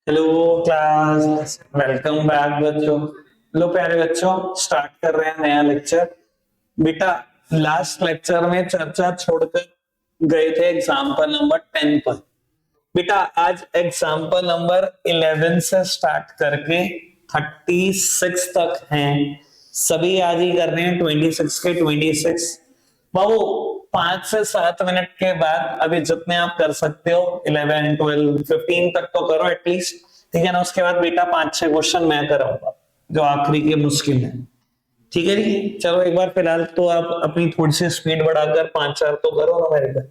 Hello class, welcome back बच्चों। लो प्यारे बच्चों, स्टार्ट कर रहे हैं नया लेक्चर। बेटा, लास्ट लेक्चर में चर्चा छोड़कर गए थे एग्जाम्पल नंबर 10 पर। बेटा, आज एग्जाम्पल नंबर 11 से स्टार्ट करके 36 तक हैं। सभी आज ही कर रहे हैं 26 के 26। बाबू, 5 से 7 मिनट के बाद अभी जितने आप कर सकते हो 11, 12, 15 तक तो करो एटलीस्ट। ठीक है ना? उसके बाद बेटा 5-6 क्वेश्चन मैं कराऊंगा जो आखिरी के मुश्किल है। ठीक है जी? चलो एक बार फिलहाल तो आप अपनी थोड़ी सी स्पीड बढ़ाकर 5-4 तो करो ना मेरे को।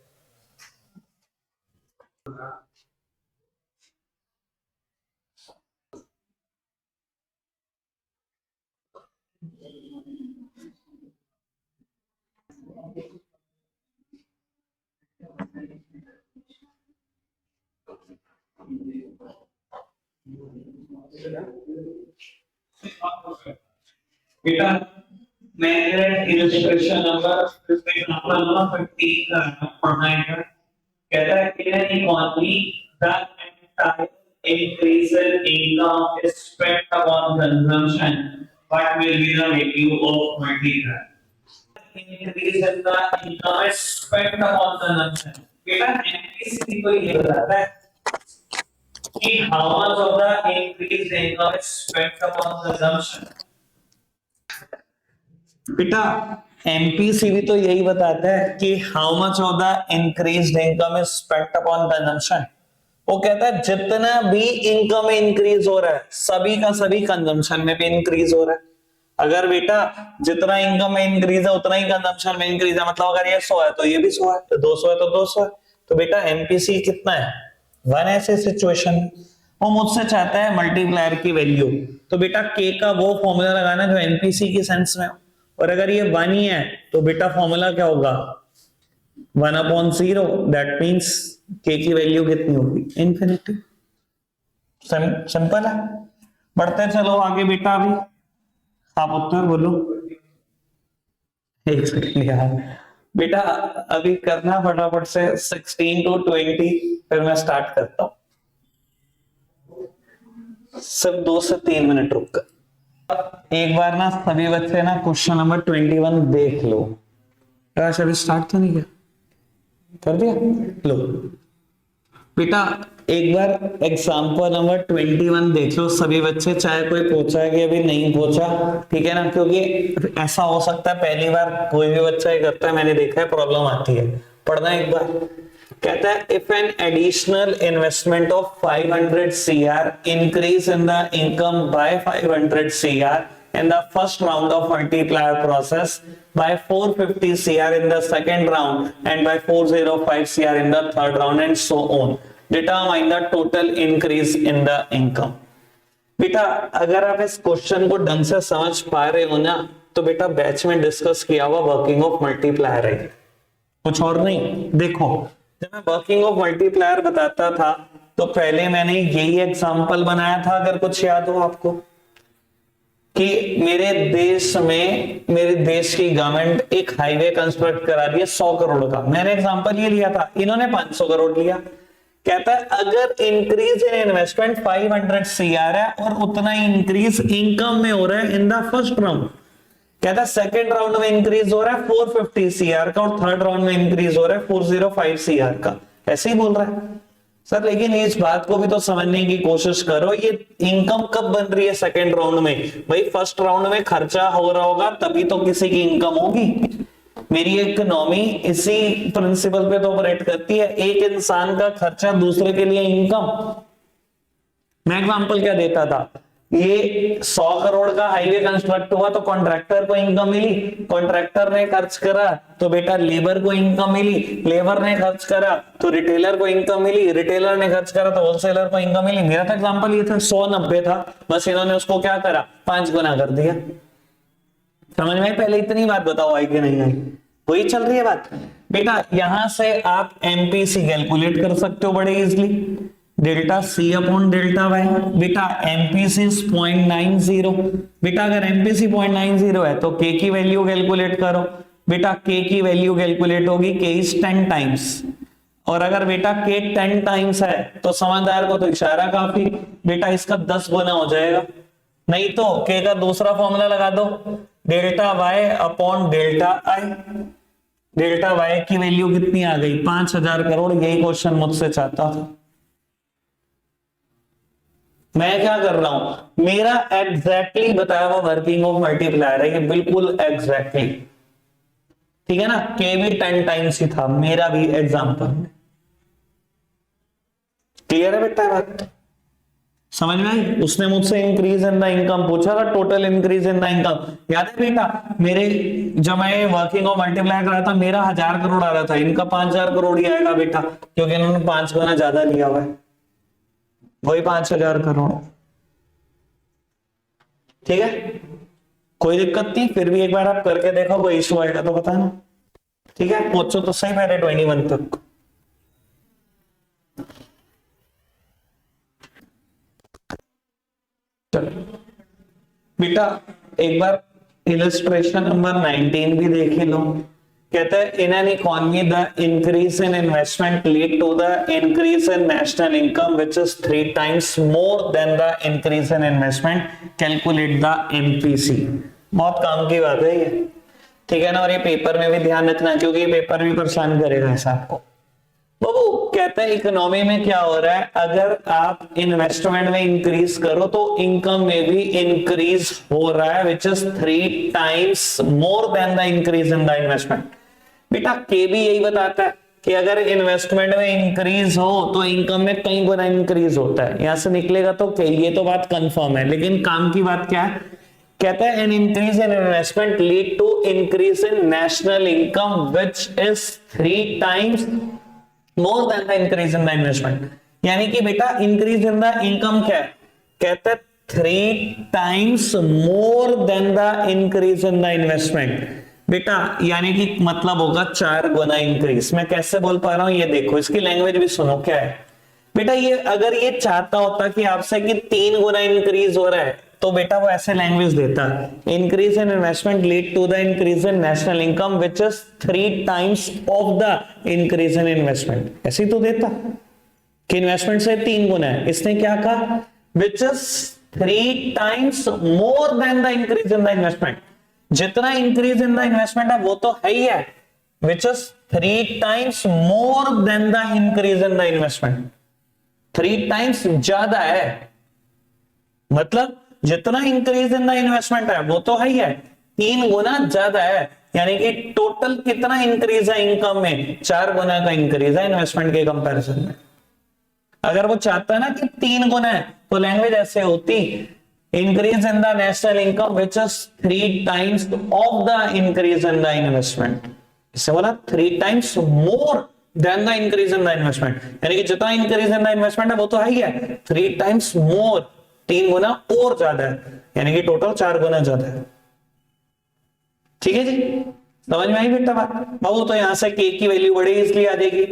बेटा, मैं इलस्ट्रेशन नंबर एग्जांपल नंबर 15 का पढ़ना है। कहता है कि in economy the entire increase in income is spent upon consumption, what will be the value of multiplier? Increase in the income is spent upon consumption. बेटा, एमपीसी को ये बताता है कि how much of the increased income is spent upon consumption. बेटा, MPCB तो यही बताता है कि how much of the increased income is spent upon consumption. वो कहता है जितना भी इनकम इंक्रीज हो रहा है सभी का सभी कंजम्पशन में भी इंक्रीज हो रहा है। अगर बेटा जितना इनकम में इंक्रीज है उतना ही कंजम्पशन में इंक्रीज है, मतलब अगर ये 100 है तो ये भी 100 है, तो 200 है तो 200 है। तो बेटा एमपीसी कितना है? 1। ऐसे सिचुएशन वो मुझसे चाहता है मल्टीप्लायर की वैल्यू। तो बेटा के का वो फॉर्मूला लगाना जो एनपीसी की सेंस में हो, और अगर ये 1 ही है तो बेटा फॉर्मूला क्या होगा? 1/0। दैट मींस के की वैल्यू कितनी होगी? इन्फिनिटी। सिंपल है। बढ़ते चलो आगे बेटा। अभी आप उत्तर बोलो। एक सेकंड यार बेटा, अभी करना फटाफट से 16 to 20, फिर मैं स्टार्ट करता हूं। सिर्फ 2 से 3 मिनट रुक कर एक बार ना सभी बच्चे ना क्वेश्चन नंबर 21 देख लो। यार अभी स्टार्ट तो नहीं किया? कर दिया? लो बेटा, एक बार एग्जाम्पल नंबर 21 देख लो सभी बच्चे, चाहे कोई पूछा है कि अभी नहीं पूछा। ठीक है ना? क्योंकि ऐसा हो सकता है पहली बार कोई भी बच्चा ये करता है, मैंने देखा है, प्रॉब्लम आती है। पढ़ना एक बार। कहता है if an additional investment of 500 CR increase in the income by 500 CR in the first round of multiplier process, by 450 CR in the second round, and by 405 CR in the third round, and so on. Determine the total increase in the income. बेटा, अगर आप इस question को ढंग से समझ पा रहे हो ना, तो बेटा बैच में डिस्कस किया हुआ वर्किंग ऑफ मल्टीप्लायर है, कुछ और नहीं। देखो, जब मैं वर्किंग ऑफ मल्टीप्लायर बताता था तो पहले मैंने यही एग्जांपल बनाया था, अगर कुछ याद हो आपको, कि मेरे देश की गवर्नमेंट एक हाईवे कंस्ट्रक्ट करा रही है 100 करोड़ का। मैंने एग्जांपल ये लिया था, इन्होंने 500 करोड़ लिया। कहता है अगर इंक्रीज इन इन्वेस्टमेंट 500 CR है और उतना इंक्रीज इनकम में हो रहा है इन द फर्स्ट राउंड, कहता है सेकंड राउंड में इंक्रीज हो रहा है 450 CR का और थर्ड राउंड में इंक्रीज हो रहा है 405 CR का। ऐसे ही बोल रहा है सर, लेकिन इस बात को भी तो समझने की कोशिश करो, ये इनकम कब बन रही है सेकंड राउंड में? भाई फर्स्ट राउंड में खर्चा हो रहा होगा तभी तो किसी की इनकम होगी। मेरी इकोनॉमी इसी प्रिंसिपल पे तो ऑपरेट करती है, एक इंसान का खर्चा दूसरे के लिए इनकम। मैं एग्जांपल क्या देता था, ये 100 करोड़ का हाईवे कंस्ट्रक्ट हुआ तो कॉन्ट्रैक्टर को इनकम मिली, कॉन्ट्रैक्टर ने खर्च करा तो बेटा लेबर को इनकम मिली, लेबर ने खर्च करा तो रिटेलर को इनकम मिली, रिटेलर ने खर्च करा तो होलसेलर को इनकम मिली। मेरा तो एग्जांपल ये था 190 था, बस इन्होंने उसको क्या करा, 5 गुना कर दिया। समझ में? पहले इतनी बात बताओ आई कि नहीं आई? वही चल रही है बात बेटा। यहां से आप एमपीसी कैलकुलेट कर सकते हो बड़े easily, delta C upon delta Y. बेटा एमपीसी 0.90। बेटा अगर एमपीसी 0.90 है तो के की वैल्यू कैलकुलेट करो। बेटा के की वैल्यू कैलकुलेट होगी, के इज 10 टाइम्स और अगर बेटा के 10 टाइम्स है तो समझदार को तो इशारा काफी, बेटा इसका 10 गुना हो जाएगा। नहीं तो के का दूसरा फॉर्मूला लगा दो, delta Y upon delta I. Delta Y की वैल्यू कितनी आ गई, 5000 करोड़। यही क्वेश्चन मुझसे चाहता था। मैं क्या कर रहा हूं, मेरा एग्जैक्टली बताया हुआ वर्किंग ऑफ मल्टीप्लायर है, ये बिल्कुल एग्जैक्टली, ठीक है ना। के भी 10 टाइम्स ही था, मेरा भी एग्जाम्पल में। क्लियर है बेटा बात, समझ में आई। उसने मुझसे इंक्रीज इन द इनकम पूछा था, total increase in the income. याद है बेटा, मेरे जब मैं वर्किंग ऑफ मल्टीप्लाई कर रहा था, मेरा 1000 करोड़ आ रहा था, इनका 5000 करोड़ ही आएगा बेटा, क्योंकि इन्होंने 5 गुना ज्यादा लिया हुआ है, वही 5000 करोड़। ठीक है, कोई दिक्कत नहीं, फिर भी एक बार आप करके देखो, कोई इशू आएगा तो बताना। ठीक है, पहुंचो तो सही पहले 21 तक। चलो बेटा एक बार इलस्ट्रेशन नंबर 19 भी देख ही लो। कहता है in an economy the increase in investment lead to the increase in national income which is 3 times more than the increase in investment, calculate the MPC. बहुत काम की बात है ये, ठीक है ना। और ये पेपर में भी ध्यान रखना, क्योंकि ये पेपर भी परेशान करेगा ऐसा आपको। बाबू कहता है इकोनॉमी में क्या हो रहा है, अगर आप इन्वेस्टमेंट में इंक्रीज करो तो इनकम में भी इंक्रीज हो रहा है, विच is 3 times more than the increase in the investment. बेटा के भी यही बताता है कि अगर इन्वेस्टमेंट में इंक्रीज हो तो इनकम में कई गुना इंक्रीज होता है। यहां से निकलेगा तो के, ये तो बात कंफर्म है, लेकिन काम की बात क्या है। कहता है an increase in investment lead to increase in national income which is 3 times more than the increase in the investment. यानी कि बेटा इंक्रीज इन द इनकम क्या है, कहता है 3 times more than the increase in the investment. बेटा यानी कि मतलब होगा 4 गुना इंक्रीज। मैं कैसे बोल पा रहा हूं ये देखो, इसकी लैंग्वेज भी सुनो क्या है। बेटा ये अगर ये चाहता होता कि आपसे कि 3 गुना इंक्रीज हो रहा है, तो बेटा वो ऐसे लैंग्वेज देता, increase in investment lead to the increase in national income which is 3 times of the increase in investment. ऐसे ही तो देता कि इन्वेस्टमेंट से 3 गुना है। इसने क्या कहा, विच is 3 times more than the increase in the investment. जितना इंक्रीज इन द इन्वेस्टमेंट है वो तो है ही है, विच is 3 times more than the increase in the investment. 3 times ज्यादा है, मतलब जितना इंक्रीज इन द इन्वेस्टमेंट है वो तो है ही है, 3 गुना ज्यादा है। यानी कि टोटल कितना इंक्रीज है इनकम में, 4 गुना का इंक्रीज है इन्वेस्टमेंट के कंपैरिजन में। अगर वो चाहता है ना कि 3 गुना है, तो लैंग्वेज ऐसे होती, increase in the national income which is 3 times of the increase in the investment. इससे बोला 3 times more than the increase in the investment. यानी कि जितना इंक्रीज इन द इन्वेस्टमेंट है वो तो है ही है, 3 टाइम्स मोर, 3 गुना और ज्यादा है, यानी कि टोटल 4 गुना ज्यादा है। ठीक है जी, समझ में आई बेटा बात। बाबू तो यहां से के की वैल्यू बड़ी इसलिए आ जाएगी।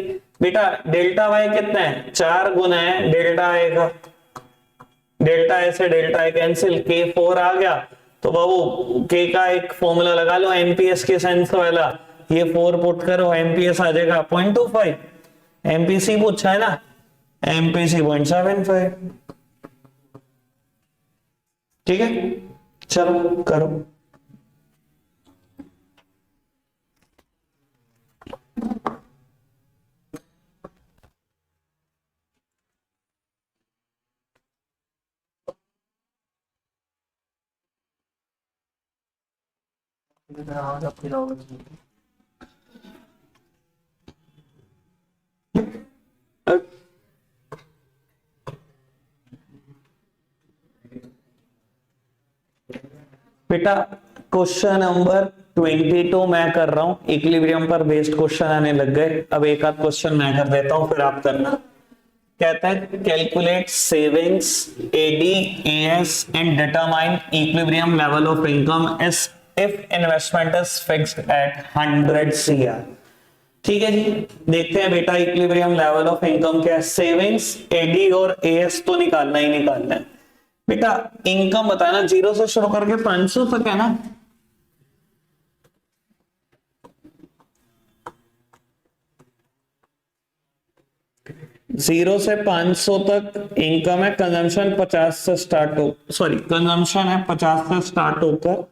बेटा डेल्टा वाई कितना है, 4 गुना है डेल्टा आएगा, डेल्टा ए से डेल्टा ए कैंसिल, के 4 आ गया। तो बाबू के का एक फॉर्मूला लगा लो एमपीएस के सेंस वाला, ये 4 पुट करो, एमपीएस आ जाएगा 0.25। एमपीसी पूछा है ना, एमपीसी 0.75। ठीक है, चलो करो। बेटा क्वेश्चन नंबर 22 मैं कर रहा हूं, इक्विलिब्रियम पर बेस्ड क्वेश्चन आने लग गए। अब एक आध क्वेश्चन मैं कर देता हूं, फिर आप करना। कहता है calculate savings AD AS and determine equilibrium level of income if investment is fixed at 100 CR। ठीक है जी, देखते हैं बेटा इक्विलिब्रियम लेवल ऑफ इनकम क्या है। सेविंग्स एडी और एएस तो निकालना ही निकालना है बेटा। इनकम बताना 0 से शुरू करके 500 तक है ना। 0 से 500 तक इनकम है, कंजम्पशन 50 से स्टार्ट हो, सॉरी कंजम्पशन है 50 से स्टार्ट होकर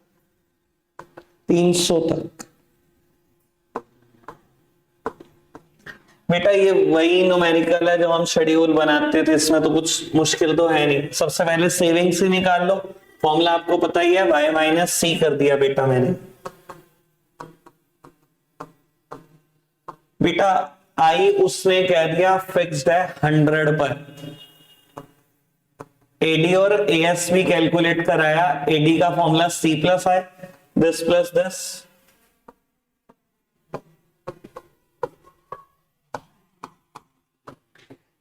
300 तक। बेटा ये वही न्यूमेरिकल है जब हम शेड्यूल बनाते थे, इसमें तो कुछ मुश्किल तो है नहीं। सबसे पहले सेविंग्स ही निकाल लो, फॉर्मूला आपको पता ही है, y माइनस सी कर दिया बेटा मैंने। बेटा आई उसने कह दिया फिक्स्ड है 100 पर। एडी और एएस भी कैलकुलेट कराया, एडी का formula C plus I, this plus this,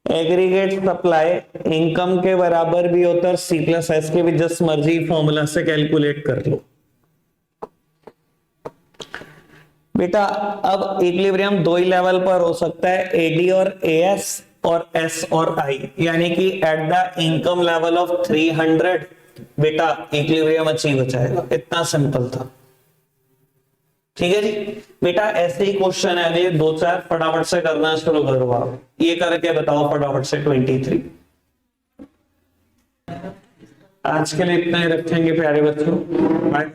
aggregate supply income के बराबर भी होता है, सी प्लस एस के भी जिस मर्जी फॉर्मूला से कैलकुलेट कर लो। बेटा अब इक्विलिब्रियम दो ही लेवल पर हो सकता है, एडी और एएस और एस और आई, यानी कि at the income level of 300 बेटा इक्विलिब्रियम अचीव हो जाएगा। इतना सिंपल था, ठीक है जी। बेटा ऐसे ही क्वेश्चन है अगले 2-4, फटाफट से करना शुरू करो आप, ये करके बताओ फटाफट से 23। आज के लिए इतना ही रखेंगे प्यारे बच्चों, बाय।